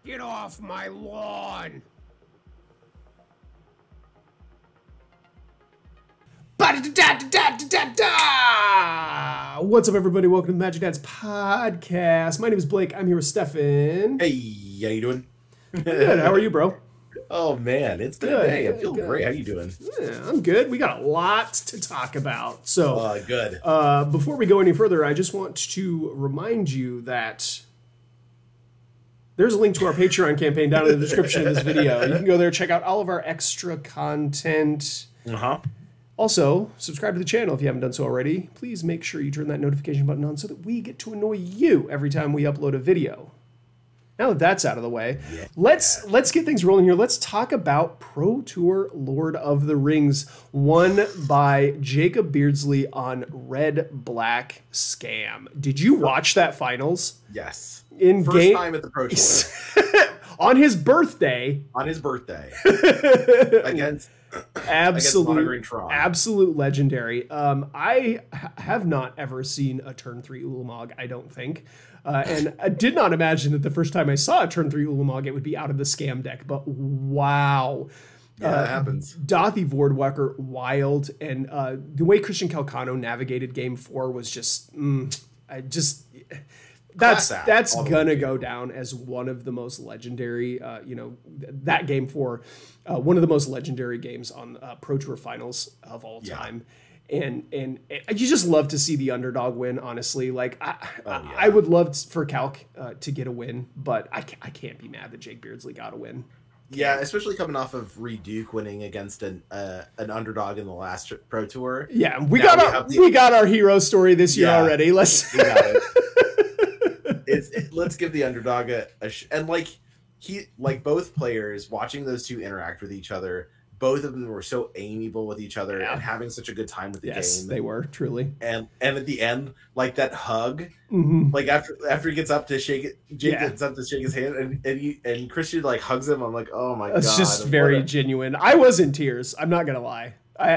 Get off my lawn! What's up, everybody? Welcome to the Magic Dads podcast. My name is Blake. I'm here with Stefan. Hey, how you doing? Good. How are you, bro? Oh man, it's been a day. I feel great. How you doing? Yeah, I'm good. We got a lot to talk about. So, good. Before we go any further, I just want to remind you that there's a link to our Patreon campaign down in the description of this video. You can go there, check out all of our extra content. Also, subscribe to the channel if you haven't done so already. Please make sure you turn that notification button on so that we get to annoy you every time we upload a video. Now that that's out of the way, let's get things rolling here. Let's talk about Pro Tour Lord of the Rings, won by Jacob Beardsley on Red Black Scam. Did you watch that finals? Yes. First time at the Pro Tour. On his birthday. On his birthday. Against absolute legendary. I have not ever seen a turn 3 Ulamog, I don't think. And I did not imagine that the first time I saw a turn 3 Ulamog, it would be out of the scam deck. But wow. Yeah, that happens. Dothy Vordwacker, wild. And the way Christian Calcano navigated game 4 was just, that's gonna go down as one of the most legendary, that game 4, one of the most legendary games on Pro Tour finals of all time. And you just love to see the underdog win, honestly. Like, I would love for Calc to get a win, but I can't be mad that Jake Beardsley got a win. Yeah, especially coming off of Reed Duke winning against an underdog in the last Pro Tour. Yeah, we got our hero story this year already. Let's give the underdog and both players watching those two interact with each other. Both of them were so amiable with each other and having such a good time with the game. Yes, they were, truly. And at the end, like that hug, like after he gets up to shake it, Jake gets up to shake his hand, and Christian like hugs him. I'm like, oh my god, it's just very genuine. I was in tears. I'm not gonna lie. I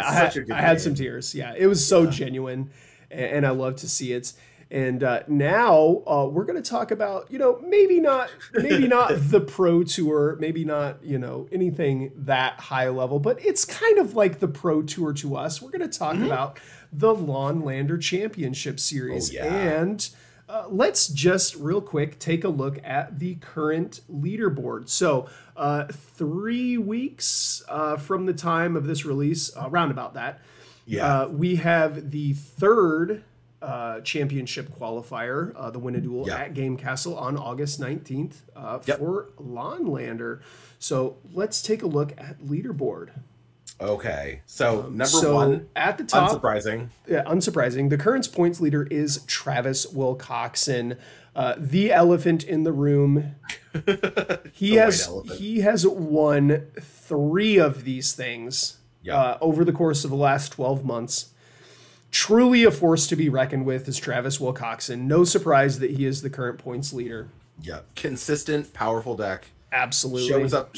had some tears. Yeah, it was so genuine, and I love to see it. And now we're going to talk about, maybe not the Pro Tour, maybe not, anything that high level, but it's kind of like the Pro Tour to us. We're going to talk about the Canlander Championship Series. And let's just real quick take a look at the current leaderboard. So 3 weeks from the time of this release, around about that, we have the third championship qualifier, the Win a Duel at Game Castle on August 19th for Canlander. So let's take a look at leaderboard. Okay, so number one at the top, unsurprising. The current points leader is Travis Wilcoxon, the elephant in the room. He has won 3 of these things over the course of the last 12 months. Truly a force to be reckoned with is Travis Wilcoxon. No surprise that he is the current points leader. Yeah, consistent, powerful deck. Absolutely shows up,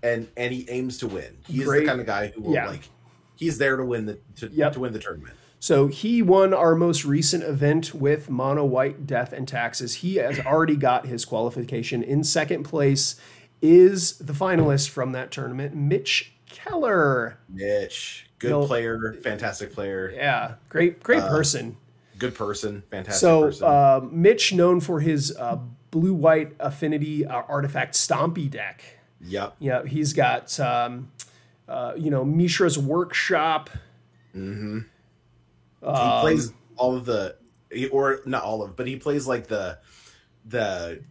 and he aims to win. He's the kind of guy who will he's there to win to win the tournament. So he won our most recent event with Mono White Death and Taxes. He has already got his qualification. In second place is the finalist from that tournament, Mitch Keller. Good player, fantastic player. Yeah, great person. Good person, fantastic person. So Mitch, known for his blue-white affinity artifact Stompy deck. Yep. Yeah, he's got Mishra's Workshop. He plays all of not all of, but he plays like the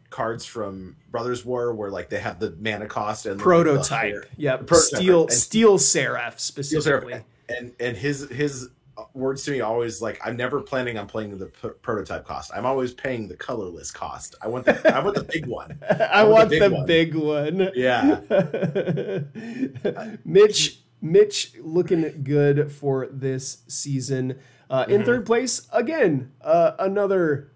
cards from Brothers War where like they have the mana cost and prototype. Steel Seraph specifically. And his words to me always like, I'm never planning on playing the prototype cost. I'm always paying the colorless cost. I want the big one. I want the big one. Yeah. Mitch looking good for this season. In third place again, another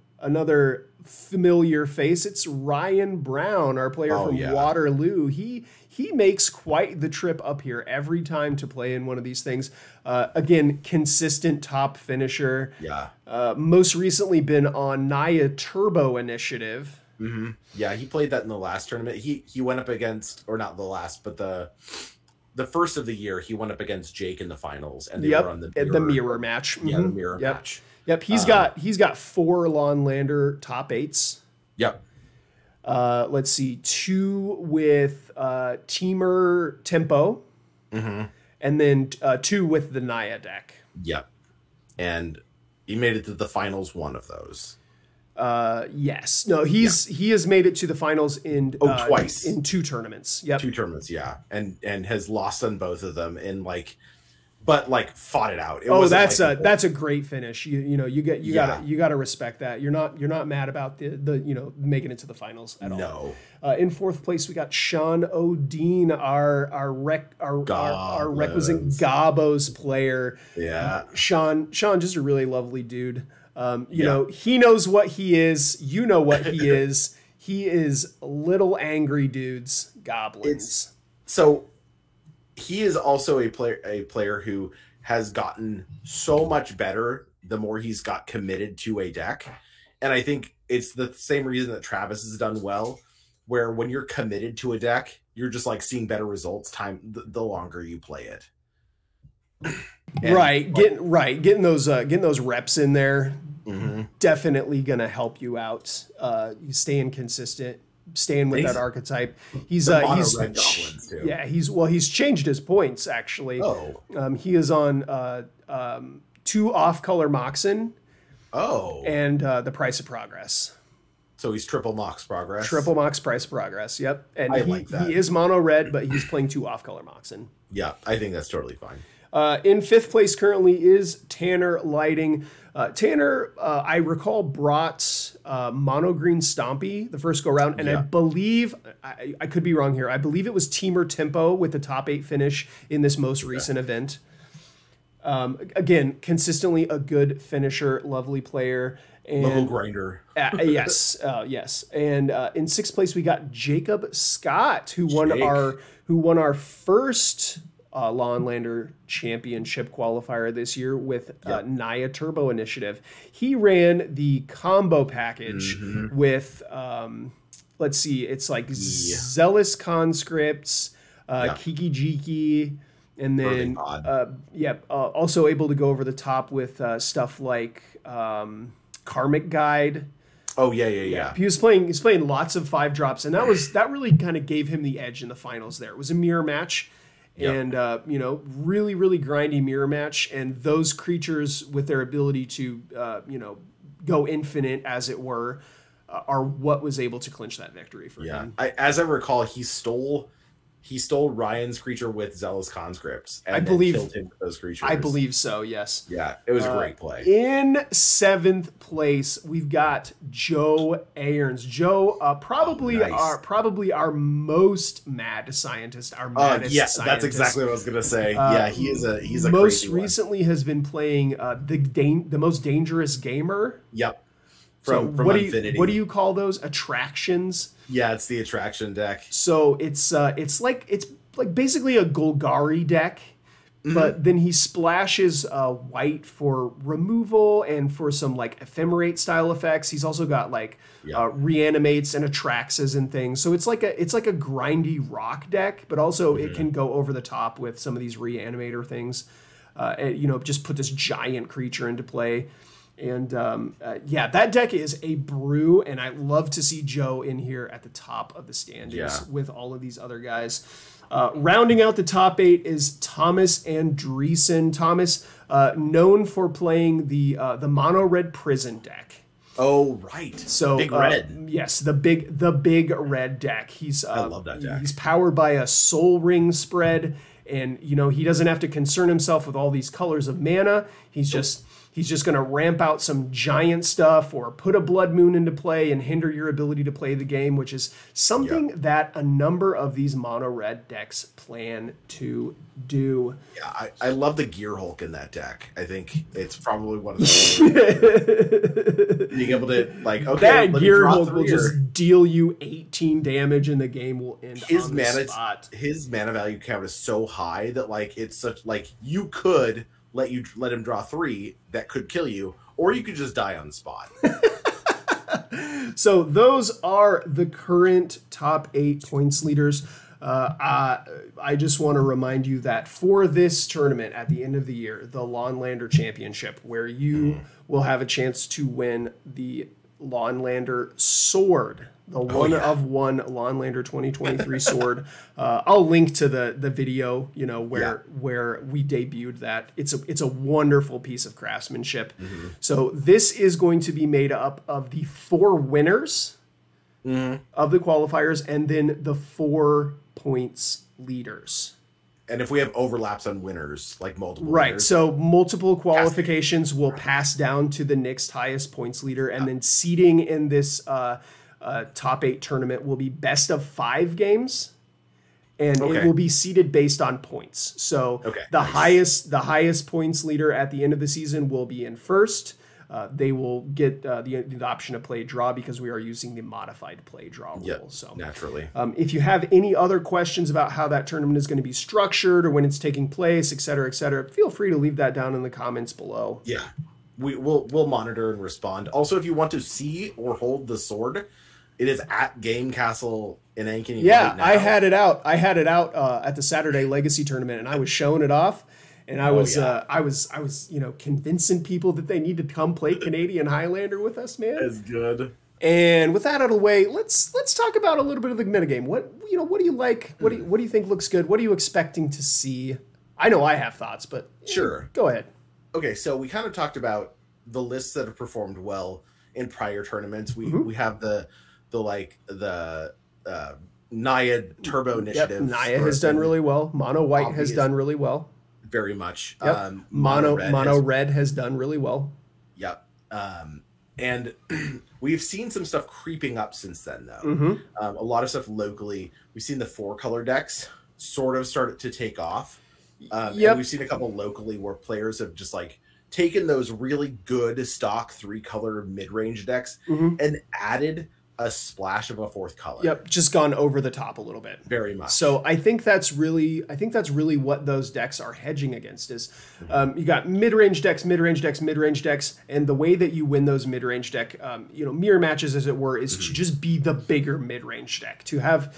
familiar face. It's Ryan Brown, our player from Waterloo. He makes quite the trip up here every time to play in one of these things. Again, consistent top finisher. Yeah. Most recently been on Naya Turbo Initiative. Yeah, he played that in the last tournament. He went up against, or not the last, but the first of the year, he went up against Jake in the finals, and they were on the mirror match. Yeah, the mirror match. Yep, he's got 4 Canlander top 8s. Yep. Let's see, 2 with Teamer Tempo, and then 2 with the Naya deck. Yep. And he made it to the finals, one of those. Yes. No, he has made it to the finals in twice in 2 tournaments. Yep. 2 tournaments, yeah. And has lost on both of them in but fought it out. That's a great finish. You gotta respect that. You're not mad about the making it to the finals at all. No. In 4th place we got Sean O'Dean, our requisite Gabos player. Yeah. Sean, just a really lovely dude. You know, he knows what he is. You know what he is. He is little angry dudes, goblins. So he is also a player who has gotten so much better the more he's got committed to a deck. And I think it's the same reason that Travis has done well, where when you're committed to a deck, you're just seeing better results the longer you play it. Getting those reps in there, definitely gonna help you out. Staying consistent, staying with that archetype. He's changed his points actually. He is on 2 off-color Moxen. And the Price of Progress. So he's triple Mox Progress. Triple Mox Price of Progress. Yep. And he is mono red, but he's playing 2 off-color Moxen. Yeah, I think that's totally fine. In 5th place currently is Tanner Lighting. Tanner, I recall, brought Mono Green Stompy the first go round, and I believe, I could be wrong here, I believe it was Teamer Tempo with the top 8 finish in this most recent event. Again, consistently a good finisher, lovely player. And, level grinder. Yes. And in 6th place we got Jacob Scott, who won our first Canlander Championship qualifier this year with Naya Turbo Initiative. He ran the combo package with let's see, it's Zealous Conscripts, Kiki Jiki, and then also able to go over the top with stuff like Karmic Guide. He was playing lots of 5-drops, and that really kind of gave him the edge in the finals there. It was a mirror match. And, really, really grindy mirror match. And those creatures with their ability to, go infinite, as it were, are what was able to clinch that victory for him. As I recall, he stole Ryan's creature with Zealous Conscripts and killed him with those creatures. I believe so, yes. Yeah, it was a great play. In 7th place, we've got Joe Aarons. Joe, probably our most mad scientist, our maddest scientist. That's exactly what I was going to say. He's a most crazy recently one. Has been playing the most dangerous gamer. Yep. From Infinity. What do you call those? Attractions? Yeah, it's the attraction deck. So it's like basically a Golgari deck, but then he splashes white for removal and for some ephemerate style effects. He's also got reanimates and attraxes and things. So it's like a grindy rock deck, but also it can go over the top with some of these reanimator things. Just put this giant creature into play. And that deck is a brew, and I love to see Joe in here at the top of the standings with all of these other guys. Rounding out the top 8 is Thomas Andreessen. Thomas, known for playing the mono red prison deck. Oh, right. So big red. Yes, the big red deck. I love that deck. He's powered by a Soul Ring spread, and he doesn't have to concern himself with all these colors of mana. He's just going to ramp out some giant stuff or put a Blood Moon into play and hinder your ability to play the game, which is something that a number of these mono red decks plan to do. Yeah, I love the Gear Hulk in that deck. I think it's probably one of the being able to that Gear Hulk will just deal you 18 damage and the game will end on the spot. His mana value count is so high that it's such you could let him draw 3 that could kill you, or you could just die on the spot. So those are the current top 8 points leaders. I just want to remind you that for this tournament at the end of the year, the Canlander Championship, where you will have a chance to win the Canlander sword, the one of one Canlander 2023 sword. I'll link to the video, where we debuted that. It's a wonderful piece of craftsmanship. So this is going to be made up of the 4 winners of the qualifiers and then the 4 points leaders. And if we have overlaps on winners, like multiple winners, so multiple qualifications will pass down to the next highest points leader, and then seeding in this top 8 tournament will be best of 5 games, and it will be seeded based on points. So the highest points leader at the end of the season will be in first. They will get the option to play draw because we are using the modified play draw rule. So naturally, if you have any other questions about how that tournament is going to be structured or when it's taking place, et cetera, feel free to leave that down in the comments below. Yeah, we'll monitor and respond. Also, if you want to see or hold the sword, it is at Game Castle in Ankeny. Yeah, right now. I had it out at the Saturday Legacy tournament, and I was showing it off. And I was convincing people that they need to come play Canadian Highlander with us, man. That's good. And with that out of the way, let's talk about a little bit of the metagame. What do you like? What do you think looks good? What are you expecting to see? I know I have thoughts, but sure, go ahead. Okay, so we kind of talked about the lists that have performed well in prior tournaments. We have the Naiad Turbo Initiative. Naiad has done really well. Mono White has done really well. Very much. Yep. Mono Red has done really well. Yep. And we've seen some stuff creeping up since then, though. A lot of stuff locally. We've seen the 4-color decks sort of start to take off. And we've seen a couple locally where players have just taken those really good stock 3-color mid-range decks and added a splash of a 4th color. Yep, just gone over the top a little bit. Very much. So I think that's really what those decks are hedging against is you got mid-range decks, and the way that you win those mid-range deck mirror matches, as it were, is to just be the bigger mid-range deck. To have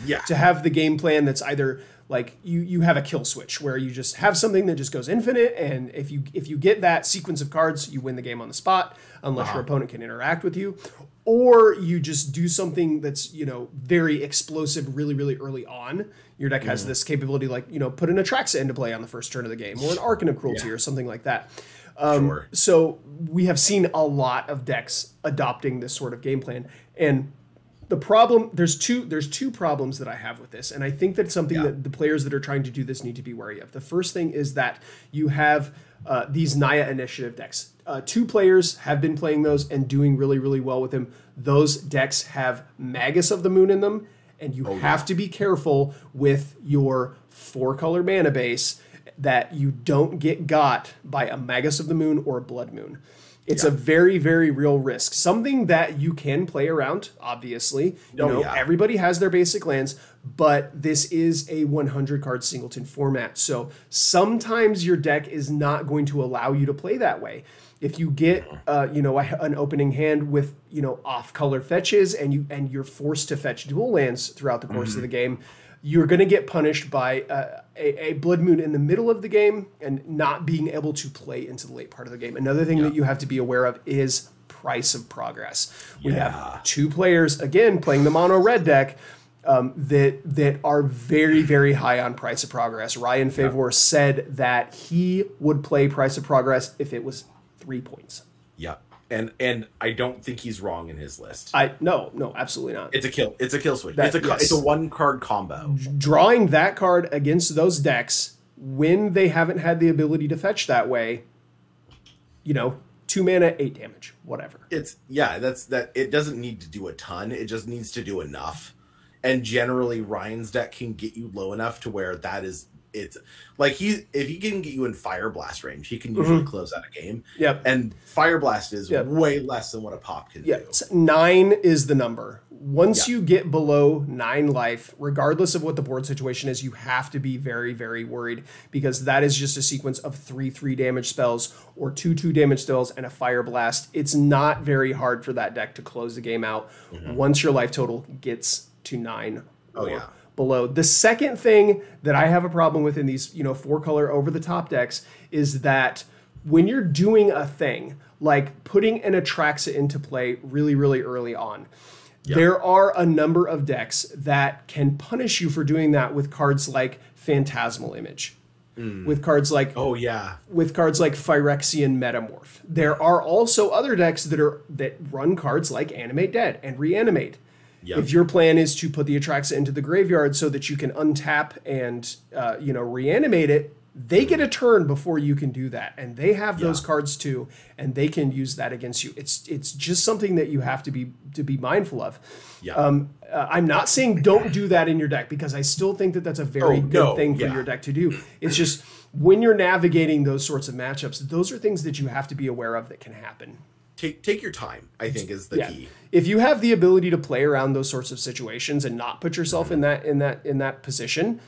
the game plan that's either like you have a kill switch where you just have something that just goes infinite, and if you get that sequence of cards, you win the game on the spot unless your opponent can interact with you. Or you just do something that's, very explosive really, really early on. Your deck has this capability, put an Atraxa into play on the first turn of the game, or an Arcana of Cruelty or something like that. So we have seen a lot of decks adopting this sort of game plan. And the problem, there's two problems that I have with this. And I think that's something that the players that are trying to do this need to be wary of. The first thing is that you have these Naya Initiative decks. 2 players have been playing those and doing really, really well with them. Those decks have Magus of the Moon in them, and you have to be careful with your 4-color mana base that you don't get got by a Magus of the Moon or a Blood Moon. It's a very, very real risk. Something that you can play around, obviously. Everybody has their basic lands, but this is a 100-card singleton format. So sometimes your deck is not going to allow you to play that way. If you get an opening hand with off-color fetches and you're forced to fetch dual lands throughout the course of the game, you're going to get punished by a Blood Moon in the middle of the game and not being able to play into the late part of the game. Another thing that you have to be aware of is price of progress. We have 2 players, again, playing the mono red deck that are very, very high on price of progress. Ryan Favor said that he would play price of progress if it was 3 points. Yeah. And I don't think he's wrong in his list. No, absolutely not. It's a kill switch. It's a 1-card combo. Drawing that card against those decks when they haven't had the ability to fetch that way, 2 mana, 8 damage, whatever. It doesn't need to do a ton. It just needs to do enough. And generally Ryan's deck can get you low enough to where it's like if he can get you in Fire Blast range, he can usually close out a game. Yep. And Fire Blast is way less than what a pop can do. 9 is the number. Once you get below 9 life, regardless of what the board situation is, you have to be very, very worried, because that is just a sequence of 3/3 damage spells or 2/2 damage spells and a Fire Blast. It's not very hard for that deck to close the game out once your life total gets to 9 or below. The second thing that I have a problem with in these 4-color over-the-top decks is that when you're doing a thing like putting an Atraxa into play really, really early on, there are a number of decks that can punish you for doing that with cards like Phantasmal Image, with cards like Phyrexian Metamorph. There are also other decks that run cards like Animate Dead and Reanimate. If your plan is to put the Atraxa into the graveyard so that you can untap and reanimate it, they get a turn before you can do that, and they have those cards too, and they can use that against you. It's just something that you have to be mindful of. I'm not saying don't do that in your deck, because I still think that that's a very good thing for your deck to do. It's just when you're navigating those sorts of matchups, those are things that you have to be aware of that can happen. Take your time, I think, is the key. If you have the ability to play around those sorts of situations and not put yourself in that position,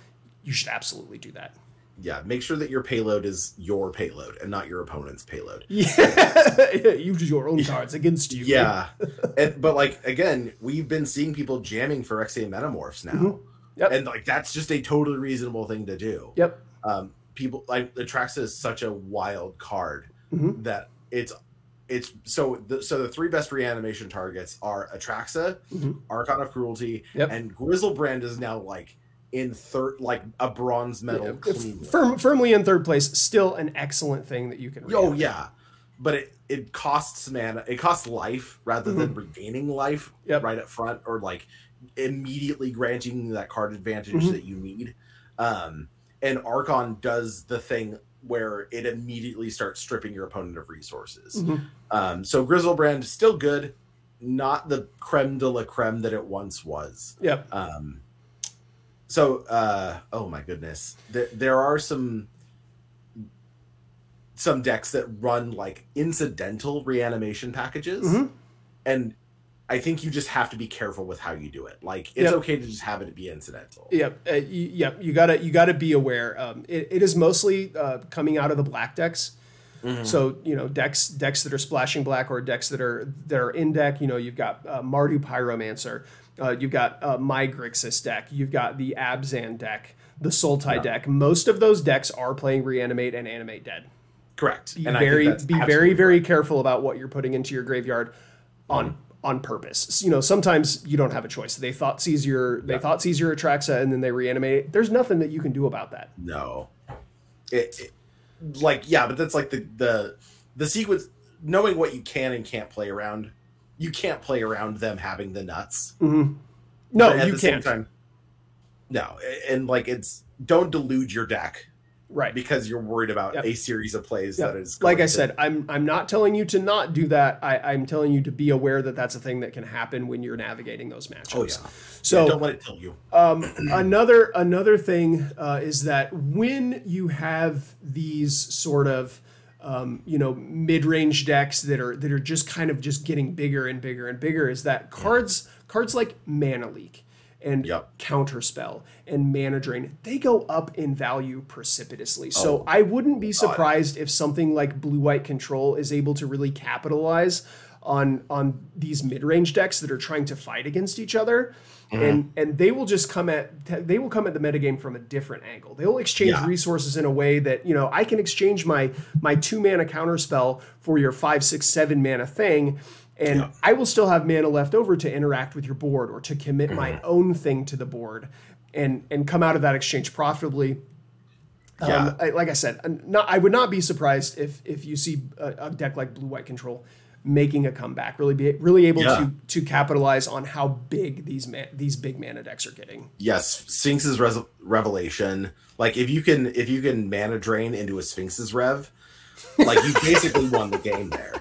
you should absolutely do that. Yeah, make sure that your payload is your payload and not your opponent's payload. Use your own cards against you. But like, again, we've been seeing people jamming Phyrexian Metamorphs now. And like, that's just a totally reasonable thing to do. People like Atraxa is such a wild card that it's so the 3 best reanimation targets are Atraxa, Archon of Cruelty, and Grizzlebrand is now like in third, like a bronze medal, firmly in third place. Still an excellent thing that you can reanimate. But it costs mana, it costs life rather than regaining life right up front, or like immediately granting that card advantage that you need. And Archon does the thing where it immediately starts stripping your opponent of resources. So Grizzlebrand is still good, not the creme de la creme that it once was. Oh my goodness, there are some decks that run like incidental reanimation packages, and I think you just have to be careful with how you do it. Like, it's okay to just have it be incidental. You gotta be aware. It is mostly coming out of the black decks. So decks that are splashing black, or decks that are in deck. You've got Mardu Pyromancer, you've got my Grixis deck, you've got the Abzan deck, the Sultai deck. Most of those decks are playing Reanimate and Animate Dead. Correct. Be very careful about what you're putting into your graveyard on purpose. Sometimes you don't have a choice. They thought seize your Atraxa and then they reanimate it. There's nothing that you can do about that. No. But that's like the sequence, knowing what you can and can't play around. You can't play around them having the nuts. No, you can't. No, and like, don't delude your deck. Right. Because you're worried about a series of plays that is going I said, I'm not telling you to not do that. I'm telling you to be aware that that's a thing that can happen when you're navigating those matchups. So don't let it tell you. Another thing is that when you have these sort of mid-range decks that are just kind of just getting bigger and bigger and bigger, is that cards like Mana Leak and Counterspell and Mana Drain, they go up in value precipitously. So I wouldn't be surprised if something like Blue-White Control is able to really capitalize on these mid-range decks that are trying to fight against each other. And they will just come at the metagame from a different angle. They'll exchange resources in a way that, I can exchange my 2 mana Counterspell for your 5, 6, 7 mana thing, and I will still have mana left over to interact with your board or to commit my own thing to the board and come out of that exchange profitably. Like I said, I would not be surprised if you see a deck like Blue-White Control making a comeback, really able to capitalize on how big these big mana decks are getting. Yes, Sphinx's Revelation. Like, if you can mana drain into a Sphinx's Rev, like, you basically won the game there.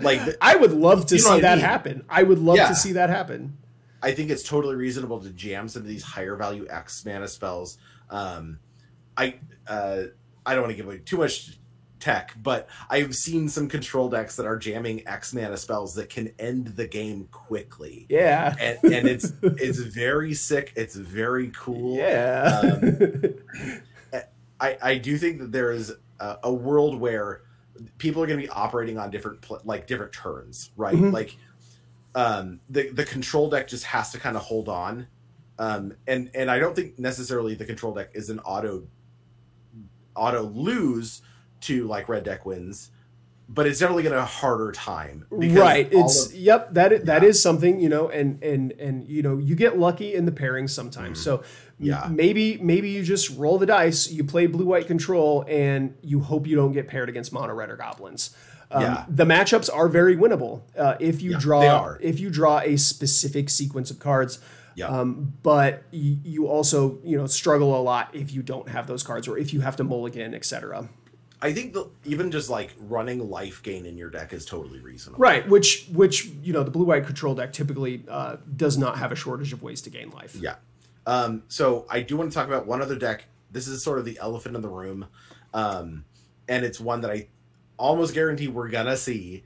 Like, I would love to see that happen. I would love to see that happen. I think it's totally reasonable to jam some of these higher value X mana spells. I don't want to give away too much tech, but I've seen some control decks that are jamming X mana spells that can end the game quickly. Yeah, and it's very sick. It's very cool. Yeah, I do think that there is a world where people are going to be operating on different different turns, right? Mm-hmm. Like the control deck just has to kind of hold on, and I don't think necessarily the control deck is an auto lose to like red deck wins, but it's definitely going to have a harder time. Right. That is something, you know, and you know, you get lucky in the pairings sometimes. So maybe you just roll the dice, you play blue-white control, and you hope you don't get paired against mono red or goblins. The matchups are very winnable if you draw a specific sequence of cards. But you also, you know, struggle a lot if you don't have those cards or if you have to mulligan, etc. I think even just like running life gain in your deck is totally reasonable. Right, which you know, the blue-white control deck typically does not have a shortage of ways to gain life. Yeah. So I do want to talk about one other deck. This is sort of the elephant in the room, and it's one that I almost guarantee we're gonna see.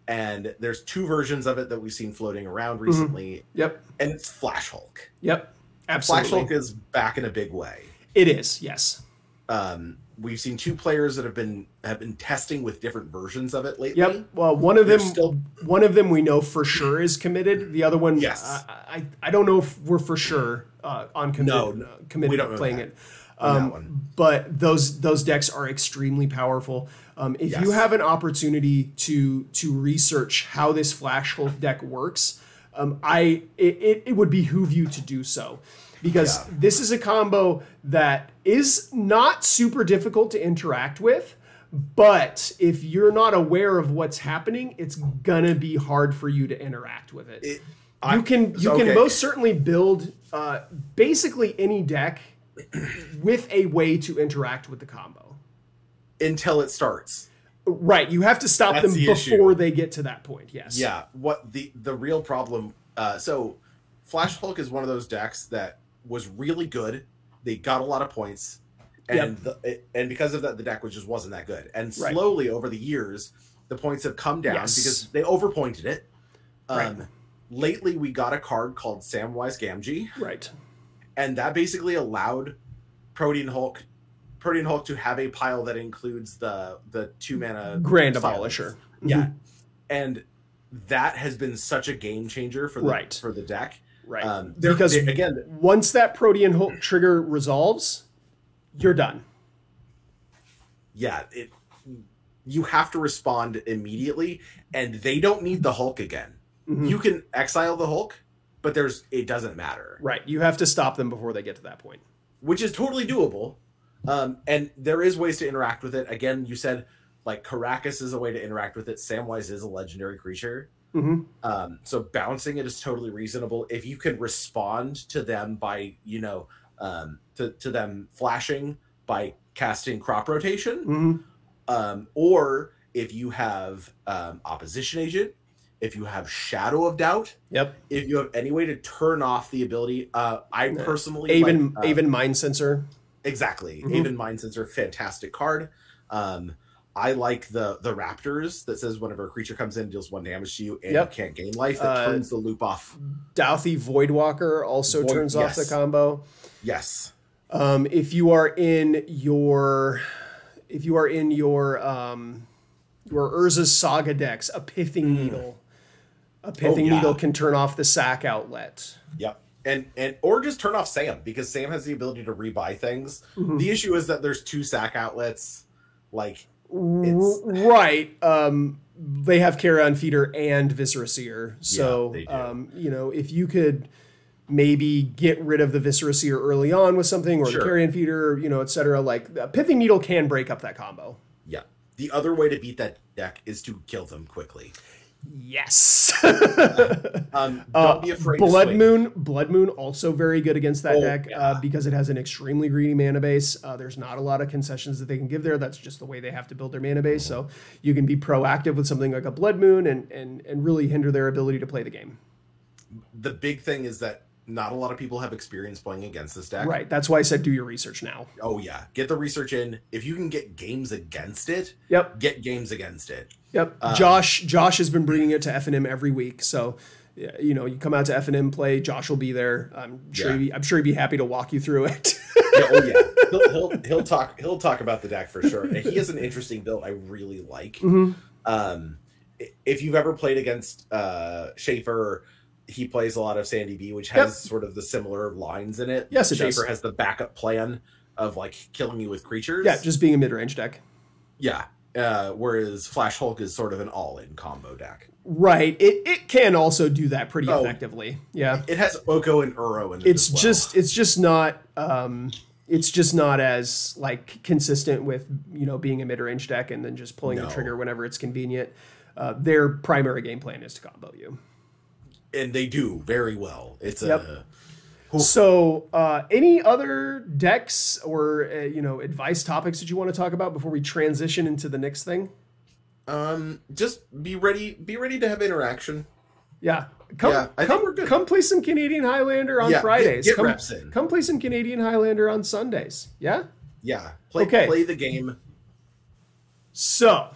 And there's two versions of it that we've seen floating around recently. Mm-hmm. Yep. And it's Flash Hulk. Yep. Absolutely. Flash Hulk is back in a big way. It is, yes. We've seen two players that have been testing with different versions of it lately. Yep. Well, one of them we know for sure is committed. The other one, yes. I don't know if we're for sure on committed. Committed we don't know playing that. it. But those decks are extremely powerful. If you have an opportunity to research how this Flash Hulk deck works, it would behoove you to do so. Because this is a combo that is not super difficult to interact with, but if you're not aware of what's happening, it's gonna be hard for you to interact with it. You can most certainly build basically any deck with a way to interact with the combo. Until it starts. Right, you have to stop them before they get to that point, yes. Yeah, what the real problem, so Flash Hulk is one of those decks that was really good. They got a lot of points, and and because of that, the deck just wasn't that good. And slowly over the years, the points have come down because they overpointed it. Lately, we got a card called Samwise Gamgee, right, and that basically allowed Protean Hulk to have a pile that includes the 2-mana Grand Abolisher. Yeah, and that has been such a game changer for the deck. Right. Because again, once that Protean Hulk trigger resolves, you're done. Yeah, you have to respond immediately, and they don't need the Hulk again. Mm-hmm. You can exile the Hulk, but it doesn't matter. Right. You have to stop them before they get to that point. Which is totally doable. And there is ways to interact with it. Again, you said like Caracas is a way to interact with it. Samwise is a legendary creature. Mm-hmm. So bouncing it is totally reasonable. If you can respond to them by, you know, to them flashing by casting Crop Rotation, or if you have Opposition Agent, if you have Shadow of Doubt, if you have any way to turn off the ability, I personally Aven Mind Sensor. Exactly, Aven Mind Sensor, fantastic card. I like the Raptors that says whenever a creature comes in, deals 1 damage to you and you can't gain life, that turns the loop off. Douthie Voidwalker also turns off the combo. Yes. If you are in your Urza's Saga decks, a Pithing Needle. A Pithing Needle can turn off the sack outlet. Yep. And or just turn off Sam, because Sam has the ability to rebuy things. The issue is that there's 2 sack outlets. Like right. They have Carrion Feeder and Viscera Seer. So you know, if you could maybe get rid of the Viscera Seer early on with something, or the Carrion Feeder, you know, etc. Like Pithing Needle can break up that combo. Yeah. The other way to beat that deck is to kill them quickly. Yes. Don't be afraid. Blood Moon also very good against that deck because it has an extremely greedy mana base. There's not a lot of concessions that they can give there. That's just the way they have to build their mana base. So you can be proactive with something like a Blood Moon and really hinder their ability to play the game. The big thing is that Not a lot of people have experience playing against this deck. Right. That's why I said do your research now. Oh, yeah. Get the research in. If you can get games against it, get games against it. Yep. Josh has been bringing it to F&M every week. So, you know, you come out to F&M play, Josh will be there. I'm sure he'd be happy to walk you through it. He'll talk about the deck for sure. And he has an interesting build I really like. If you've ever played against Schaefer, he plays a lot of Sandy B, which has sort of the similar lines in it. Yes, it does. Schaefer has the backup plan of like killing you with creatures. Yeah, just being a mid-range deck. Yeah. Whereas Flash Hulk is sort of an all-in combo deck. Right. It can also do that pretty effectively. Yeah. It has Oko and Uro in it. It's just not as like consistent with, you know, being a mid-range deck and then just pulling the trigger whenever it's convenient. Their primary game plan is to combo you. And they do very well. It's cool. So, any other decks or you know, advice topics that you want to talk about before we transition into the next thing? Just be ready to have interaction. Yeah. Come play some Canadian Highlander on Fridays. Get reps in. Come play some Canadian Highlander on Sundays. Yeah? Yeah. Play the game. So,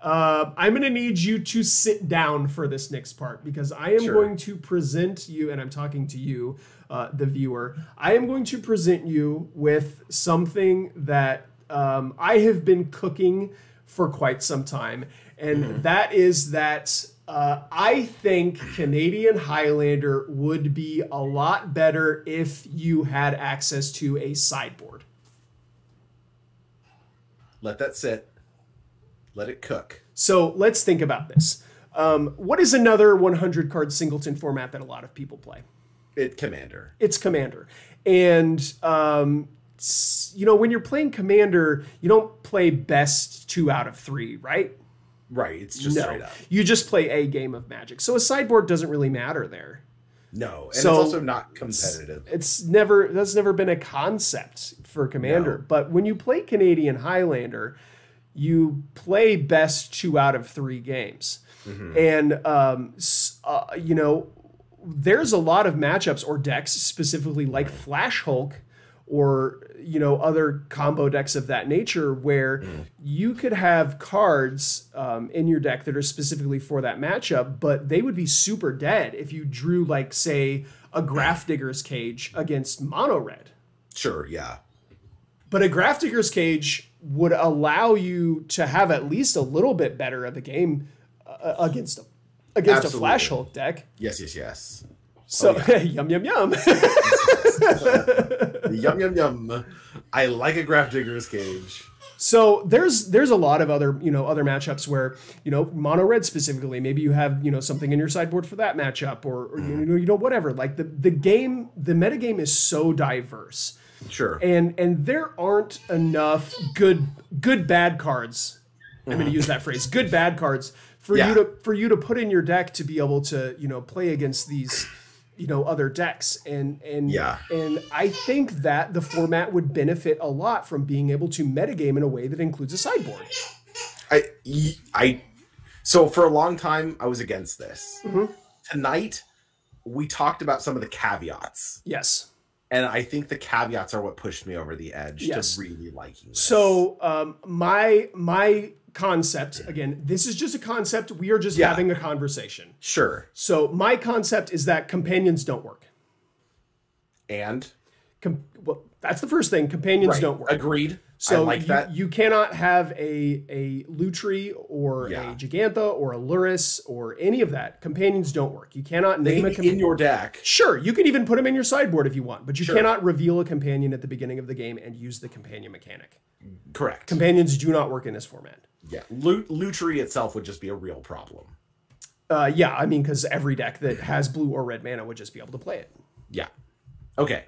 I'm going to need you to sit down for this next part because I am going to present you, and I'm talking to you, the viewer. I am going to present you with something that I have been cooking for quite some time, and that is that I think Canadian Highlander would be a lot better if you had access to a sideboard. Let that sit. Let it cook. So let's think about this. What is another 100 card singleton format that a lot of people play? Commander. It's Commander. And, you know, when you're playing Commander, you don't play best 2 out of 3, right? Right. It's just straight up. You just play a game of Magic. So a sideboard doesn't really matter there. No. And it's also not competitive. That's never been a concept for Commander. No. But when you play Canadian Highlander, you play best 2 out of 3 games. And, you know, there's a lot of matchups or decks specifically like Flash Hulk or, you know, other combo decks of that nature where you could have cards in your deck that are specifically for that matchup, but they would be super dead if you drew, like, say, a Grafdigger's Cage against Mono Red. Sure, yeah. But a Grafdigger's Cage would allow you to have at least a little bit better of a game against a Flash Hulk deck. Yes. So yum yum yum. Yum yum yum. I like a Grafdigger's Cage. So there's a lot of other other matchups where mono red specifically maybe you have something in your sideboard for that matchup or whatever. Like the metagame is so diverse. Sure. And there aren't enough good bad cards. I'm going to use that phrase. Good bad cards for you to put in your deck to be able to play against these other decks and I think that the format would benefit a lot from being able to metagame in a way that includes a sideboard. So for a long time I was against this. Tonight we talked about some of the caveats. Yes. And I think the caveats are what pushed me over the edge to really liking this. So my concept, again, this is just a concept. We are just having a conversation. Sure. So my concept is that companions don't work. And? Well, that's the first thing. Companions don't work. Agreed. So I like that. You cannot have a Lutri or a Gigantha or a Luris or any of that. Companions don't work. You cannot name a companion in your deck. Sure, you can even put them in your sideboard if you want, but you cannot reveal a companion at the beginning of the game and use the companion mechanic. Correct. Companions do not work in this format. Yeah, Lutri itself would just be a real problem. Yeah, I mean, because every deck that has blue or red mana would just be able to play it. Yeah. Okay.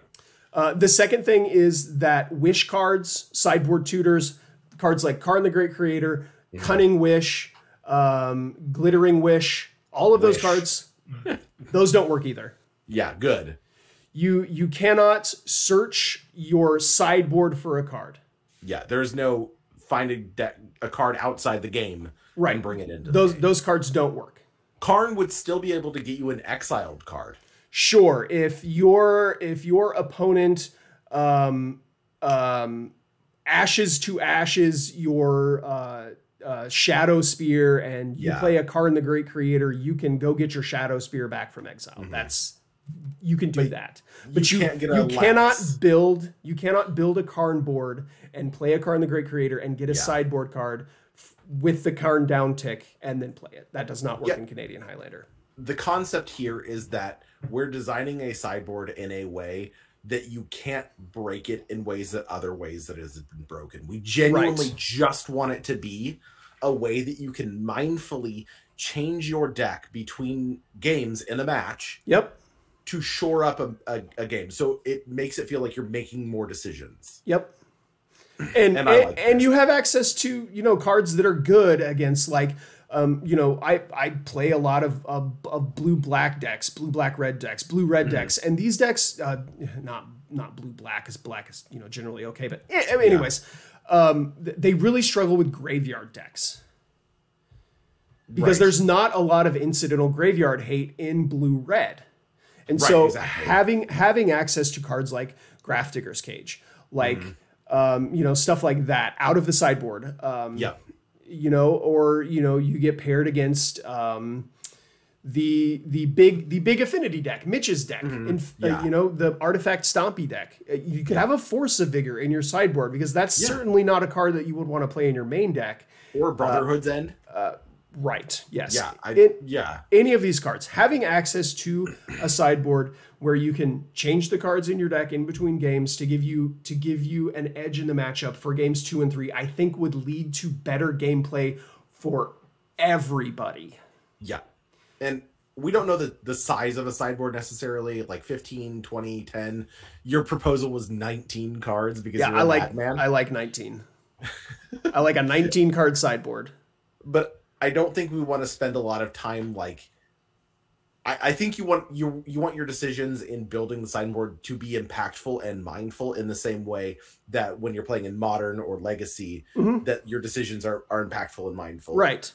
The second thing is that wish cards, sideboard tutors, cards like Karn the Great Creator, Cunning Wish, Glittering Wish, all of those cards, those don't work either. Yeah, good. You cannot search your sideboard for a card. Yeah, there's no find a card outside the game and bring it into those cards don't work. Karn would still be able to get you an exiled card. Sure, if your opponent ashes to ashes your Shadow Spear and you play a Karn the Great Creator, you can go get your Shadow Spear back from exile. You can do that, but you cannot build a Karn board and play a Karn the Great Creator and get a sideboard card with the Karn down tick and then play it. That does not work in Canadian Highlander. The concept here is that we're designing a sideboard in a way that you can't break it in ways that other ways that it has been broken. We genuinely just want it to be a way that you can mindfully change your deck between games in a match. Yep. To shore up a game. So it makes it feel like you're making more decisions. Yep. And you have access to, you know, cards that are good against, like, you know, I play a lot of blue-black decks, blue-black-red decks, blue-red decks. And these decks, not blue-black, as black is, you know, generally okay. But anyways, they really struggle with graveyard decks. Because there's not a lot of incidental graveyard hate in blue-red. And so having access to cards like Grafdigger's Cage, like, you know, stuff like that out of the sideboard, you know, or, you know, you get paired against the big affinity deck, Mitch's deck, and you know, the Artifact Stompy deck. You could have a Force of Vigor in your sideboard because that's certainly not a card that you would want to play in your main deck. Or Brotherhood's End. Right. Yes. Yeah. Any of these cards, having access to a sideboard where you can change the cards in your deck in between games to give you an edge in the matchup for games 2 and 3, I think would lead to better gameplay for everybody. Yeah. And we don't know the size of a sideboard necessarily, like 15, 20, 10. Your proposal was 19 cards because you're a Batman. I like 19. I like a 19 card sideboard. But I don't think we want to spend a lot of time, like, I think you want your decisions in building the sideboard to be impactful and mindful in the same way that when you're playing in Modern or Legacy, that your decisions are impactful and mindful. Right.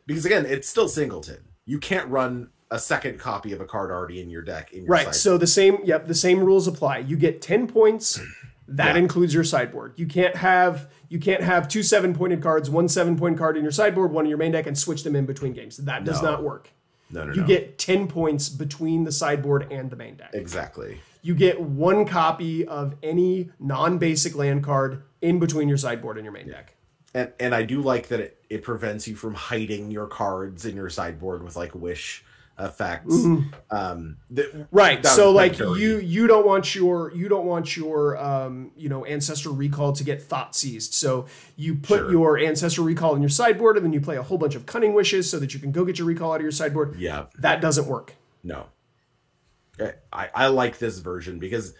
Because again, it's still singleton. You can't run a second copy of a card already in your deck. In your sideboard. So the same rules apply. You get 10 points. That includes your sideboard. You can't have 2 7-pointed cards, 1 7-point card in your sideboard, one in your main deck, and switch them in between games. That does not work. No. You get 10 points between the sideboard and the main deck. Exactly. You get 1 copy of any non-basic land card in between your sideboard and your main deck. And I do like that it prevents you from hiding your cards in your sideboard with, like, wish effects. Right. So like you don't want your you know, Ancestral Recall to get thought seized. So you put your Ancestral Recall in your sideboard and then you play a whole bunch of Cunning Wishes so that you can go get your recall out of your sideboard. Yeah. That doesn't work. No. I like this version because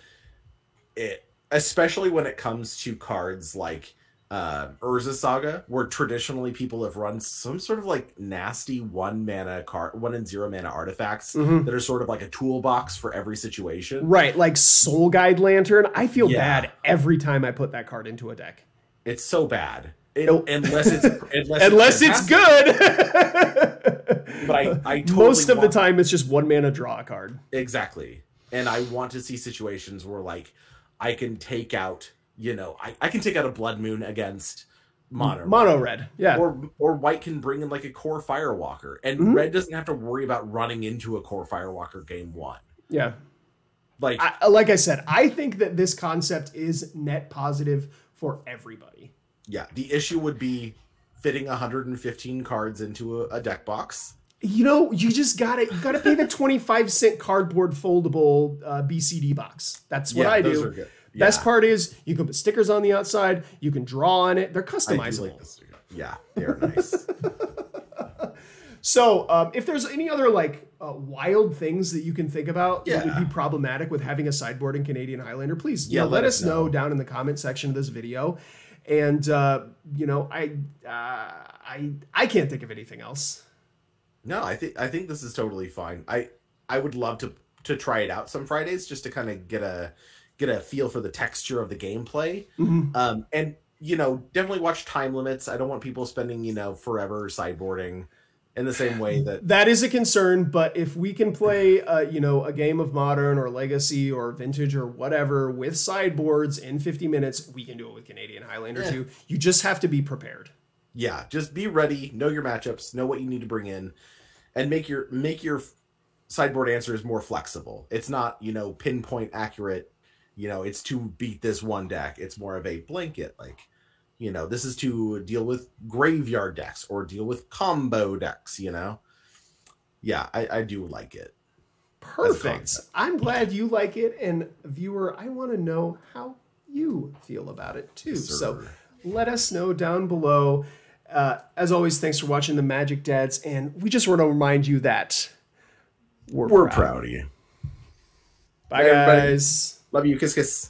especially when it comes to cards like Urza Saga, where traditionally people have run some sort of like nasty 1 and 0 mana artifacts that are sort of like a toolbox for every situation. Right, like Soul Guide Lantern. I feel bad every time I put that card into a deck. It's so bad. Unless it's good. But I totally most of the time it's just 1 mana draw a card. Exactly. And I want to see situations where, like, I can take out, you know, I can take out a Blood Moon against mono red, yeah, or white can bring in like a Core Firewalker, and red doesn't have to worry about running into a Core Firewalker game 1. Yeah, like I said, I think that this concept is net positive for everybody. Yeah, the issue would be fitting 115 cards into a deck box. You know, you gotta pay the 25-cent cardboard foldable BCD box. That's what I do. Those are good. Yeah. Best part is you can put stickers on the outside. You can draw on it. They're customizable. Yeah, they are nice. So if there's any other like wild things that you can think about that would be problematic with having a sideboard in Canadian Highlander, please let us know down in the comment section of this video. And you know, I can't think of anything else. No, I think this is totally fine. I would love to try it out some Fridays just to kind of get a feel for the texture of the gameplay. And, you know, definitely watch time limits. I don't want people spending, you know, forever sideboarding. in the same way that that is a concern. But if we can play, you know, a game of Modern or Legacy or Vintage or whatever with sideboards in 50 minutes, we can do it with Canadian Highlander too. You just have to be prepared. Yeah, just be ready, know your matchups, know what you need to bring in, and make your sideboard answers more flexible. It's not, you know, pinpoint accurate, you know, it's to beat this one deck. It's more of a blanket, like, you know, this is to deal with graveyard decks or deal with combo decks, you know? Yeah, I do like it. Perfect. I'm glad you like it. And viewer, I want to know how you feel about it too. Yes, so let us know down below. As always, thanks for watching the Magic Dads. And we just want to remind you that we're proud of you. Bye, guys. Love you. Kiss, kiss.